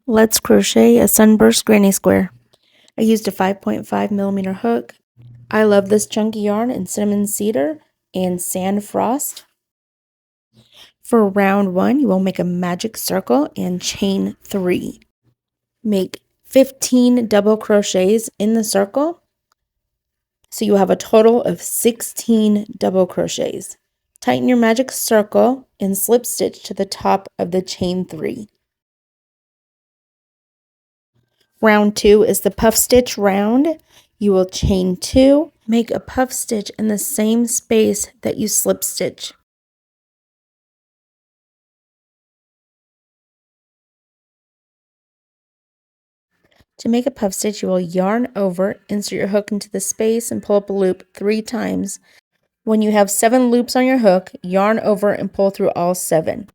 Let's crochet a Sunburst Granny Square. I used a 5.5mm hook. I love this chunky yarn in cinnamon cedar and sand frost. For round 1, you will make a magic circle and chain 3. Make 15 double crochets in the circle, so you have a total of 16 double crochets. Tighten your magic circle and slip stitch to the top of the chain 3. Round 2 is the puff stitch round. You will chain 2, make a puff stitch in the same space that you slip stitch. To make a puff stitch, you will yarn over, insert your hook into the space, and pull up a loop 3 times. When you have 7 loops on your hook, yarn over and pull through all 7.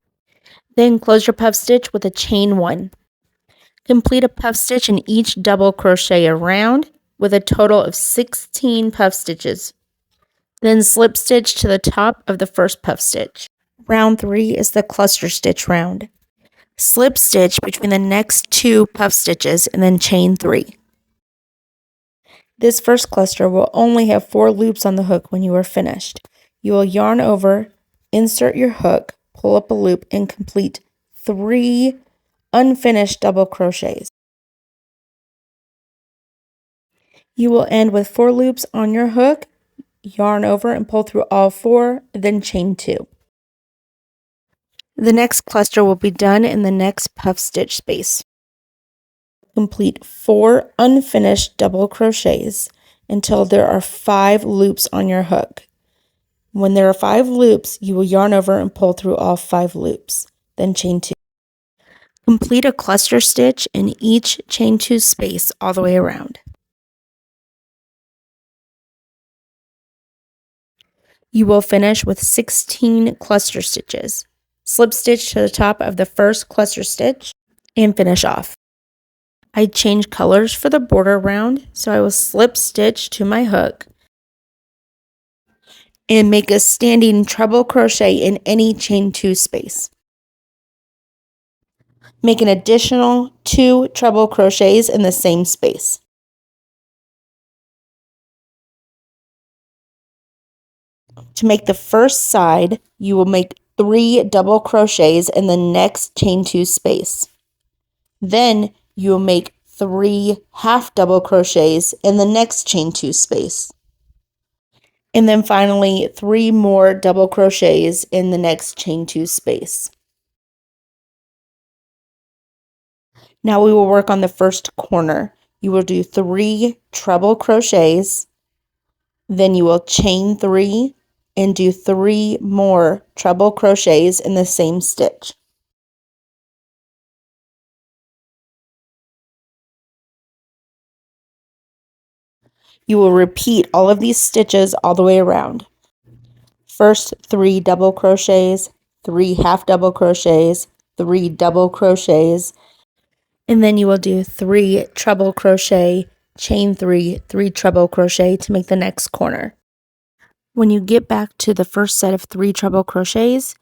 Then close your puff stitch with a chain 1. Complete a puff stitch in each double crochet around with a total of 16 puff stitches. Then slip stitch to the top of the first puff stitch. Round 3 is the cluster stitch round. Slip stitch between the next 2 puff stitches and then chain 3. This first cluster will only have 4 loops on the hook when you are finished. You will yarn over, insert your hook, pull up a loop, and complete 3 unfinished double crochets. You will end with 4 loops on your hook, yarn over and pull through all 4, then chain 2. The next cluster will be done in the next puff stitch space. Complete 4 unfinished double crochets until there are 5 loops on your hook. When there are 5 loops, you will yarn over and pull through all 5 loops, then chain 2. Complete a cluster stitch in each chain 2 space all the way around. You will finish with 16 cluster stitches. Slip stitch to the top of the first cluster stitch and finish off. I changed colors for the border round, so I will slip stitch to my hook and make a standing treble crochet in any chain 2 space. Make an additional 2 treble crochets in the same space. To make the first side, you will make 3 double crochets in the next chain 2 space. Then you will make 3 half double crochets in the next chain 2 space. And then finally 3 more double crochets in the next chain 2 space. Now we will work on the first corner. You will do 3 treble crochets, then you will chain 3 and do 3 more treble crochets in the same stitch. You will repeat all of these stitches all the way around. First 3 double crochets, 3 half double crochets, 3 double crochets, and then you will do 3 treble crochet, chain 3, 3 treble crochet to make the next corner. When you get back to the first set of 3 treble crochets,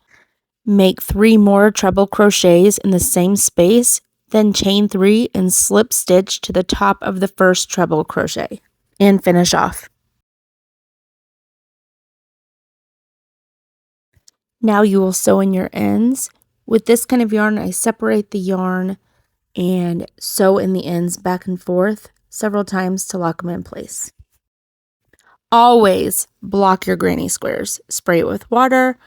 make 3 more treble crochets in the same space, then chain 3 and slip stitch to the top of the first treble crochet and finish off. Now you will sew in your ends. With this kind of yarn, I separate the yarn and sew in the ends back and forth several times to lock them in place. Always block your granny squares. Spray it with water.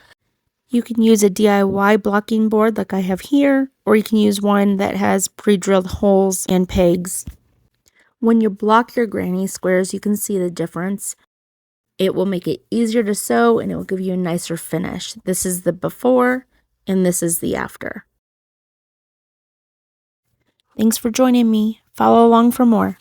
You can use a DIY blocking board like I have here, or you can use one that has pre-drilled holes and pegs. When you block your granny squares, you can see the difference. It will make it easier to sew and it will give you a nicer finish. This is the before and this is the after. Thanks for joining me. Follow along for more.